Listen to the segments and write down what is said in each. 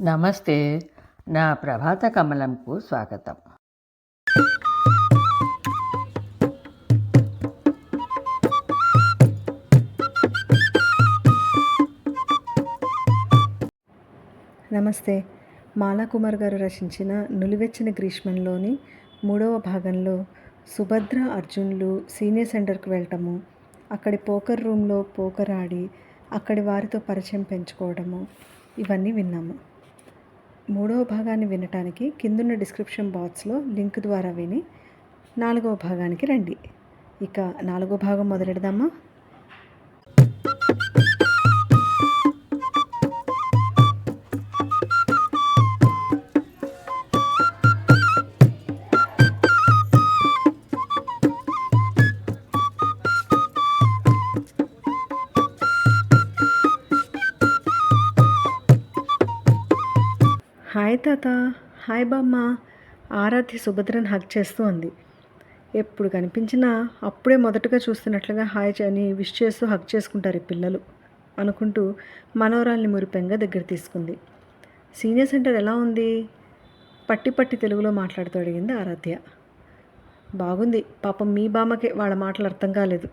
నమస్తే. నా ప్రభాత కమలంకు స్వాగతం. నమస్తే. మాలాకుమార్ గారు రచించిన నులివెచ్చని గ్రీష్మంలోని 3వ భాగంలో సుభద్ర, అర్జున్లు సీనియర్ సెంటర్కి వెళ్ళటము, అక్కడి పోకర్ రూమ్లో పోకర్ ఆడి అక్కడి వారితో పరిచయం పెంచుకోవడము ఇవన్నీ విన్నాము. 3వ భాగాన్ని వినటానికి కిందున్న డిస్క్రిప్షన్ బాక్స్లో లింక్ ద్వారా విని 4వ భాగానికి రండి. ఇక 4వ భాగం మొదలెడదామా? హాయ్ తాత, హాయ్ బామ్మ. ఆరాధ్య సుభద్రని హగ్ చేస్తూ ఉంది. ఎప్పుడు కనిపించినా అప్పుడే మొదటగా చూస్తున్నట్లుగా హాయ్ అని విష్ చేస్తూ హగ్ చేసుకుంటారు ఈ పిల్లలు అనుకుంటూ మనోరాల్ని మురిపెంగా దగ్గర తీసుకుంది. సీనియర్ సెంటర్ ఎలా ఉంది? పట్టి తెలుగులో మాట్లాడుతూ అడిగింది ఆరాధ్య. బాగుంది, పాపం మీ బామ్మకే వాళ్ళ మాటలు అర్థం కాలేదు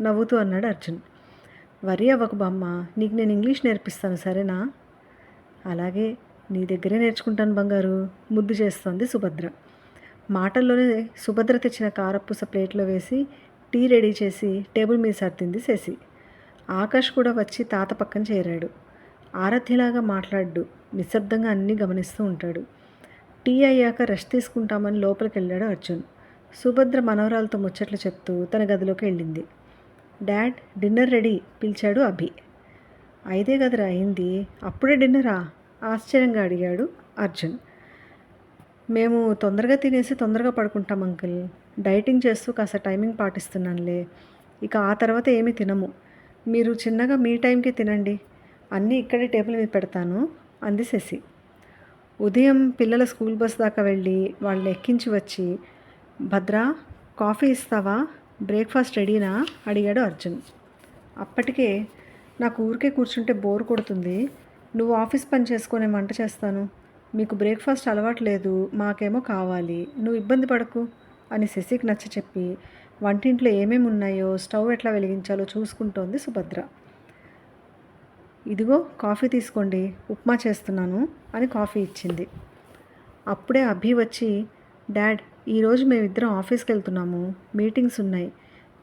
నవ్వుతూ అన్నాడు అర్జున్. వరి అవ్వకు బామ్మ, నీకు నేను ఇంగ్లీష్ నేర్పిస్తాను సరేనా? అలాగే, నీ దగ్గరే నేర్చుకుంటాను బంగారు, ముద్దు చేస్తోంది సుభద్ర. మాటల్లోనే సుభద్ర తెచ్చిన కారపూస ప్లేట్లో వేసి టీ రెడీ చేసి టేబుల్ మీద సర్దింది శశి. ఆకాష్ కూడా వచ్చి తాత పక్కన చేరాడు. ఆరాధ్యలాగా మాట్లాడు, నిశ్శబ్దంగా అన్నీ గమనిస్తూ ఉంటాడు. టీ అయ్యాక రెస్ట్ తీసుకుంటామని లోపలికి వెళ్ళాడు అర్జున్. సుభద్ర మనవరాలతో ముచ్చట్లు చెప్తూ తన గదిలోకి వెళ్ళింది. డాడ్, డిన్నర్ రెడీ పిలిచాడు అభి. 5 గదిరా అయింది, అప్పుడే డిన్నరా? ఆశ్చర్యంగా అడిగాడు అర్జున్. మేము తొందరగా తినేసి తొందరగా పడుకుంటాం అంకుల్. డైటింగ్ చేస్తూ కాస్త టైమింగ్ పాటిస్తున్నానులే. ఇక ఆ తర్వాత ఏమీ తినము. మీరు చిన్నగా మీ టైంకి తినండి, అన్నీ ఇక్కడే టేబుల్ మీద పెడతాను అంది శశి. ఉదయం పిల్లల స్కూల్ బస్ దాకా వెళ్ళి వాళ్ళని ఎక్కించి వచ్చి, భద్రా కాఫీ ఇస్తావా, బ్రేక్ఫాస్ట్ రెడీనా అడిగాడు అర్జున్. అప్పటికే నాకు ఊరికే కూర్చుంటే బోర్ కొడుతుంది, నువ్వు ఆఫీస్ పని చేసుకొని వంట చేస్తాను, మీకు బ్రేక్ఫాస్ట్ అలవాటు లేదు, మాకేమో కావాలి, నువ్వు ఇబ్బంది పడకు అని శశికి నచ్చ చెప్పి వంటింట్లో ఏమేమి ఉన్నాయో స్టవ్ ఎట్లా వెలిగించాలో చూసుకుంటోంది సుభద్ర. ఇదిగో కాఫీ తీసుకోండి, ఉప్మా చేస్తున్నాను అని కాఫీ ఇచ్చింది. అప్పుడే అభి వచ్చి, డాడ్ ఈరోజు మేమిద్దరం ఆఫీస్కి వెళ్తున్నాము, మీటింగ్స్ ఉన్నాయి,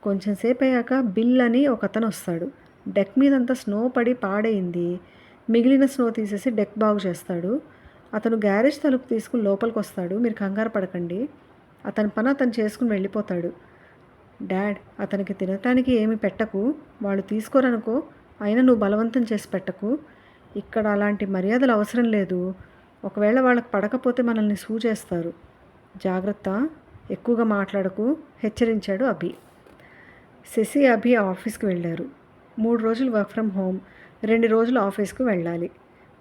కొంచెం సేపు అయ్యాక బిల్ అని ఒక అతను వస్తాడు, డెక్ మీదంతా స్నో పడి పాడైంది, మిగిలిన స్నో తీసేసి డెక్ బాగు చేస్తాడు, అతను గ్యారేజ్ తలుపు తీసుకుని లోపలికి వస్తాడు, మీరు కంగారు పడకండి, అతని పని అతను చేసుకుని వెళ్ళిపోతాడు. డాడ్, అతనికి తినటానికి ఏమి పెట్టకు, వాళ్ళు తీసుకోరనుకో, అయినా నువ్వు బలవంతం చేసి పెట్టకు, ఇక్కడ అలాంటి మర్యాదలు అవసరం లేదు, ఒకవేళ వాళ్ళకి పడకపోతే మనల్ని సూ చేస్తారు, జాగ్రత్త, ఎక్కువగా మాట్లాడకు హెచ్చరించాడు అభి. శశి అభి ఆఫీస్కి వెళ్ళారు. 3 రోజులు వర్క్ ఫ్రమ్ హోమ్, 2 రోజులు ఆఫీస్కి వెళ్ళాలి,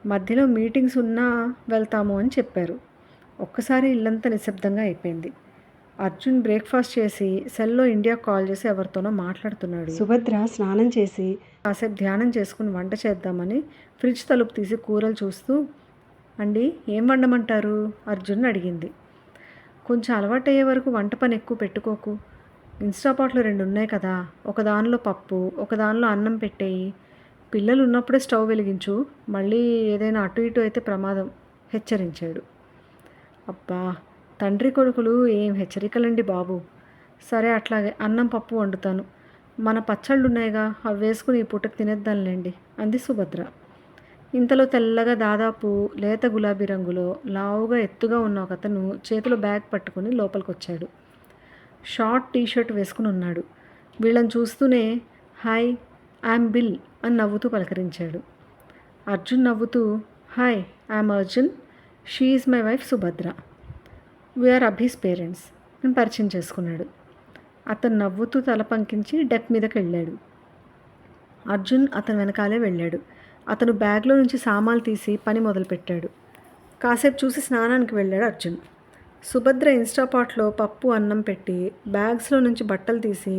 మధ్యలో మీటింగ్స్ ఉన్నా వెళ్తాము అని చెప్పారు. ఒక్కసారి ఇల్లంతా నిశ్శబ్దంగా అయిపోయింది. అర్జున్ బ్రేక్ఫాస్ట్ చేసి సెల్లో ఇండియాకు కాల్ చేసి ఎవరితోనో మాట్లాడుతున్నాడు. సుభద్ర స్నానం చేసి కాసేపు ధ్యానం చేసుకుని వంట చేద్దామని ఫ్రిడ్జ్ తలుపు తీసి కూరలు చూస్తూ, అండి ఏం వండమంటారు అర్జున్ అడిగింది. కొంచెం అలవాటు అయ్యే వరకు వంట పని ఎక్కువ పెట్టుకోకు, ఇన్స్టాపాట్లో 2 ఉన్నాయి కదా, ఒక దానిలో పప్పు ఒక దానిలో అన్నం పెట్టేయి, పిల్లలు ఉన్నప్పుడే స్టవ్ వెలిగించు, మళ్ళీ ఏదైనా అటు ఇటు అయితే ప్రమాదం హెచ్చరించాడు. అబ్బా, తండ్రి కొడుకులు ఏం హెచ్చరికలండి బాబు. సరే అట్లాగే అన్నం పప్పు వండుతాను, మన పచ్చళ్ళు ఉన్నాయిగా అవి వేసుకుని ఈ పూటకు తినేద్దాంలేండి అంది సుభద్ర. ఇంతలో తెల్లగా దాదాపు లేత గులాబీ రంగులో లావుగా ఎత్తుగా ఉన్న ఒక అతను చేతిలో బ్యాగ్ పట్టుకుని లోపలికి వచ్చాడు. షార్ట్ టీషర్ట్ వేసుకుని ఉన్నాడు. వీళ్ళని చూస్తూనే హాయ్, ఐఎమ్ బిల్ అని నవ్వుతూ పలకరించాడు. అర్జున్ నవ్వుతూ, hi, I'm Arjun, she is my wife Subhadra, we are Abhi's parents అని పరిచయం చేసుకున్నాడు. అతను నవ్వుతూ తల పంకించి డెక్ మీదకి వెళ్ళాడు. అర్జున్ అతని వెనకాలే వెళ్ళాడు. అతను బ్యాగ్లో నుంచి సామాన్లు తీసి పని మొదలుపెట్టాడు. కాసేపు చూసి స్నానానికి వెళ్ళాడు అర్జున్. సుభద్ర ఇన్స్టాపాట్లో పప్పు అన్నం పెట్టి బ్యాగ్స్లో నుంచి బట్టలు తీసి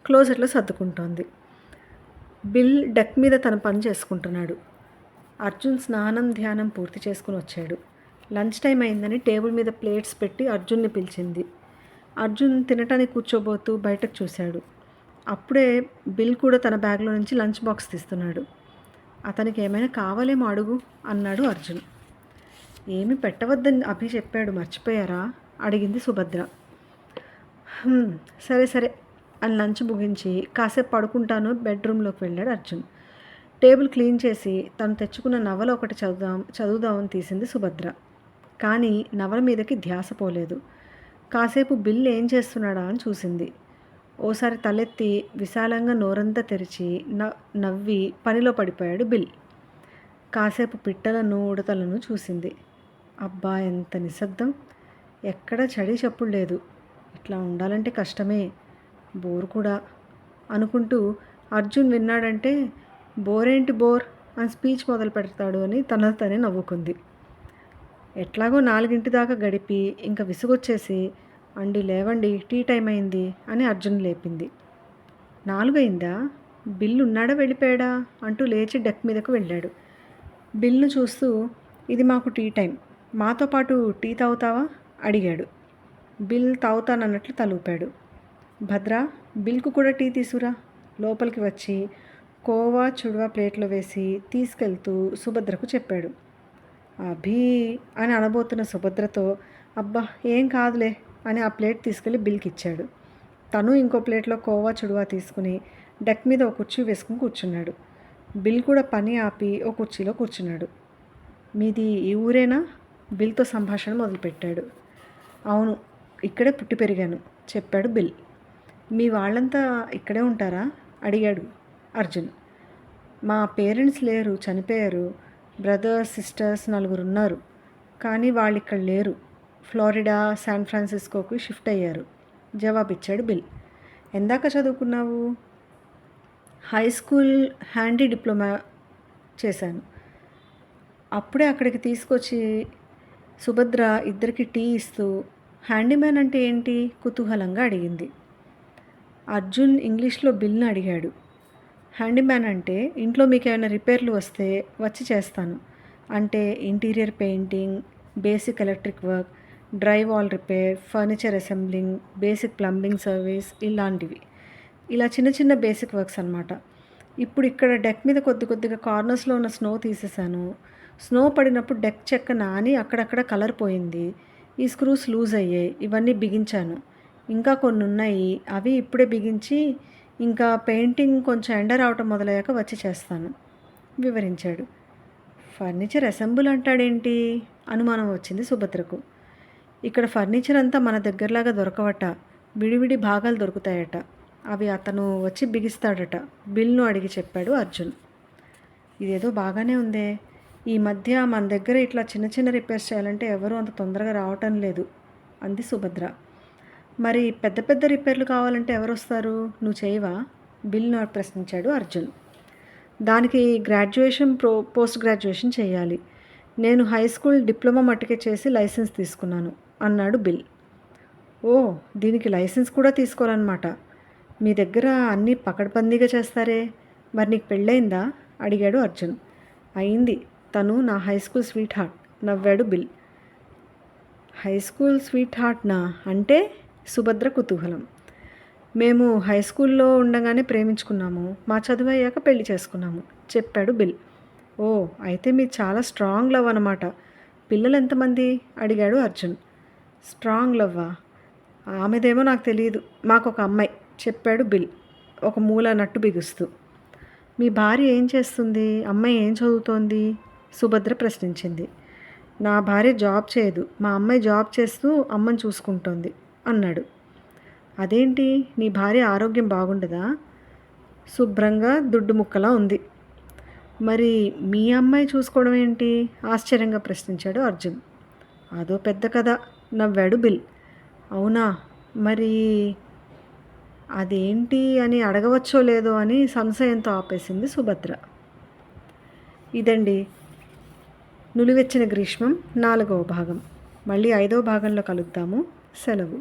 క్లోజెట్లో సర్దుకుంటోంది. బిల్ డెక్ మీద తన పని చేసుకుంటున్నాడు. అర్జున్ స్నానం ధ్యానం పూర్తి చేసుకుని వచ్చాడు. లంచ్ టైం అయిందని టేబుల్ మీద ప్లేట్స్ పెట్టి అర్జున్ని పిలిచింది. అర్జున్ తినటానికి కూర్చోబోతూ బయటకు చూశాడు. అప్పుడే బిల్ కూడా తన బ్యాగ్లో నుంచి లంచ్ బాక్స్ తీస్తున్నాడు. అతనికి ఏమైనా కావాలేమో అడుగు అన్నాడు అర్జున్. ఏమి పెట్టవద్దని అభి చెప్పాడు, మర్చిపోయారా అడిగింది సుభద్ర. సరే సరే అని లంచ్ ముగించి కాసేపు పడుకుంటాను బెడ్రూమ్లోకి వెళ్ళాడు అర్జున్. టేబుల్ క్లీన్ చేసి తను తెచ్చుకున్న నవల ఒకటి చదువుదామని తీసింది సుభద్ర. కానీ నవల మీదకి ధ్యాస పోలేదు. కాసేపు బిల్ ఏం చేస్తున్నాడా అని చూసింది. ఓసారి తలెత్తి విశాలంగా నోరంతా తెరిచి నవ్వి పనిలో పడిపోయాడు బిల్. కాసేపు పిట్టలను ఉడతలను చూసింది. అబ్బా ఎంత నిశ్శబ్దం, ఎక్కడ చడి చప్పుడు లేదు. ఇట్లా ఉండాలంటే కష్టమే, బోర్ కూడా అనుకుంటూ అర్జున్ విన్నాడంటే బోరేంటి బోర్ అని స్పీచ్ మొదలు పెడతాడు అని తనకు తనే నవ్వుకుంది. ఎట్లాగో 4 దాకా గడిపి ఇంకా విసుగొచ్చేసి అండి లేవండి టీ టైం అయింది అని అర్జున్ లేపింది. 4 అయిందా? బిల్లు ఉన్నాడా వెళ్ళిపోయాడా అంటూ లేచి డెక్ మీదకు వెళ్ళాడు. బిల్ను చూస్తూ ఇది మాకు టీ టైం, మాతో పాటు టీ తాగుతావా అడిగాడు. బిల్ తాగుతానన్నట్లు తలూపాడు. భద్ర, బిల్కు కూడా టీ తీసుకురా లోపలికి వచ్చి కోవా చుడవా ప్లేట్లో వేసి తీసుకెళ్తూ సుభద్రకు చెప్పాడు. అభి అని అనబోతున్న సుభద్రతో అబ్బా ఏం కాదులే అని ఆ ప్లేట్ తీసుకెళ్ళి బిల్కి ఇచ్చాడు. తను ఇంకో ప్లేట్లో కోవా చుడవా తీసుకుని డెక్ మీద ఒక కుర్చీ వేసుకుని కూర్చున్నాడు. బిల్ కూడా పని ఆపి ఓ కుర్చీలో కూర్చున్నాడు. మీది ఈ ఊరేనా? బిల్తో సంభాషణ మొదలుపెట్టాడు. అవును, ఇక్కడే పుట్టి పెరిగాను చెప్పాడు బిల్. మీ వాళ్ళంతా ఇక్కడే ఉంటారా అడిగాడు అర్జున్. మా పేరెంట్స్ లేరు, చనిపోయారు. బ్రదర్స్ సిస్టర్స్ 4 ఉన్నారు, కానీ వాళ్ళు ఇక్కడ లేరు. ఫ్లోరిడా శాన్ ఫ్రాన్సిస్కోకి షిఫ్ట్ అయ్యారు జవాబిచ్చాడు బిల్. ఎందాక చదువుకున్నావు? హై స్కూల్ హ్యాండీ డిప్లొమా చేశాను. అప్పుడే అక్కడికి తీసుకొచ్చి సుభద్ర ఇద్దరికి టీ ఇస్తూ హ్యాండీమ్యాన్ అంటే ఏంటి కుతూహలంగా అడిగింది. అర్జున్ ఇంగ్లీష్లో బిల్ను అడిగాడు. హ్యాండీమ్యాన్ అంటే ఇంట్లో మీకు ఏమైనా రిపేర్లు వస్తే వచ్చి చేస్తాను, అంటే interior painting, basic electric work, dry wall repair, furniture assembling, basic plumbing service, ఇలాంటివి. ఇలా చిన్న చిన్న బేసిక్ వర్క్స్ అన్నమాట. ఇప్పుడు ఇక్కడ డెక్ మీద కొద్దిగా కార్నర్స్లో ఉన్న స్నో తీసేశాను. స్నో పడినప్పుడు డెక్ చెక్క నాని అక్కడక్కడ కలర్ పోయింది. ఈ స్క్రూస్ లూజ్ అయ్యాయి, ఇవన్నీ బిగించాను. ఇంకా కొన్ని ఉన్నాయి, అవి ఇప్పుడే బిగించి ఇంకా పెయింటింగ్ కొంచెం ఎండ రావటం మొదలయ్యాక వచ్చి చేస్తాను వివరించాడు. ఫర్నిచర్ అసెంబుల్ అంటాడేంటి అనుమానం వచ్చింది సుభద్రకు. ఇక్కడ ఫర్నిచర్ అంతా మన దగ్గరలాగా దొరకవట, విడివిడి భాగాలు దొరుకుతాయట, అవి అతను వచ్చి బిగిస్తాడట బిల్ను అడిగి చెప్పాడు అర్జున్. ఇదేదో బాగానే ఉందే, ఈ మధ్య మన దగ్గర ఇట్లా చిన్న చిన్న రిపేర్స్ చేయాలంటే ఎవరూ అంత తొందరగా రావటం లేదు అంది సుభద్ర. మరి పెద్ద పెద్ద రిపేర్లు కావాలంటే ఎవరు వస్తారు, నువ్వు చేయవా బిల్ను ప్రశ్నించాడు అర్జున్. దానికి గ్రాడ్యుయేషన్ పోస్ట్ గ్రాడ్యుయేషన్ చేయాలి. నేను హై స్కూల్ డిప్లొమా మట్టుకే చేసి లైసెన్స్ తీసుకున్నాను అన్నాడు బిల్. ఓ, దీనికి లైసెన్స్ కూడా తీసుకోవాలన్నమాట. మీ దగ్గర అన్నీ పకడ్బందీగా చేస్తారే, మరి నీకు పెళ్ళయిందా అడిగాడు అర్జున్. అయింది, తను నా హై స్కూల్ స్వీట్ హార్ట్ నవ్వాడు బిల్. హై స్కూల్ స్వీట్ హార్ట్నా అంటే సుభద్ర కుతూహలం. మేము హై స్కూల్లో ఉండగానే ప్రేమించుకున్నాము, మా చదువు అయ్యాక పెళ్లి చేసుకున్నాము చెప్పాడు బిల్. ఓ, అయితే మీరు చాలా స్ట్రాంగ్ లవ్ అన్నమాట. పిల్లలు ఎంతమంది అడిగాడు అర్జున్. స్ట్రాంగ్ లవ్వా? ఆమెదేమో నాకు తెలియదు, మాకు ఒక అమ్మాయి చెప్పాడు బిల్ ఒక మూల నట్టు బిగుస్తూ. మీ భార్య ఏం చేస్తుంది, అమ్మాయి ఏం చదువుతోంది సుభద్ర ప్రశ్నించింది. నా భార్య జాబ్ చేయదు, మా అమ్మాయి జాబ్ చేస్తూ అమ్మని చూసుకుంటోంది అన్నాడు. అదేంటి, నీ భార్య ఆరోగ్యం బాగుండదా? శుభ్రంగా దుడ్డు ముక్కలా ఉంది. మరి మీ అమ్మాయి చూసుకోవడం ఏంటి ఆశ్చర్యంగా ప్రశ్నించాడు అర్జున్. అదో పెద్ద కథ నవ్వాడు బిల్. అవునా, మరి అదేంటి అని అడగవచ్చో లేదో అని సంశయంతో ఆపేసింది సుభద్ర. ఇదండి నులివెచ్చిన గ్రీష్మం 4వ భాగం. మళ్ళీ 5వ భాగంలో కలుద్దాము. సెలవు.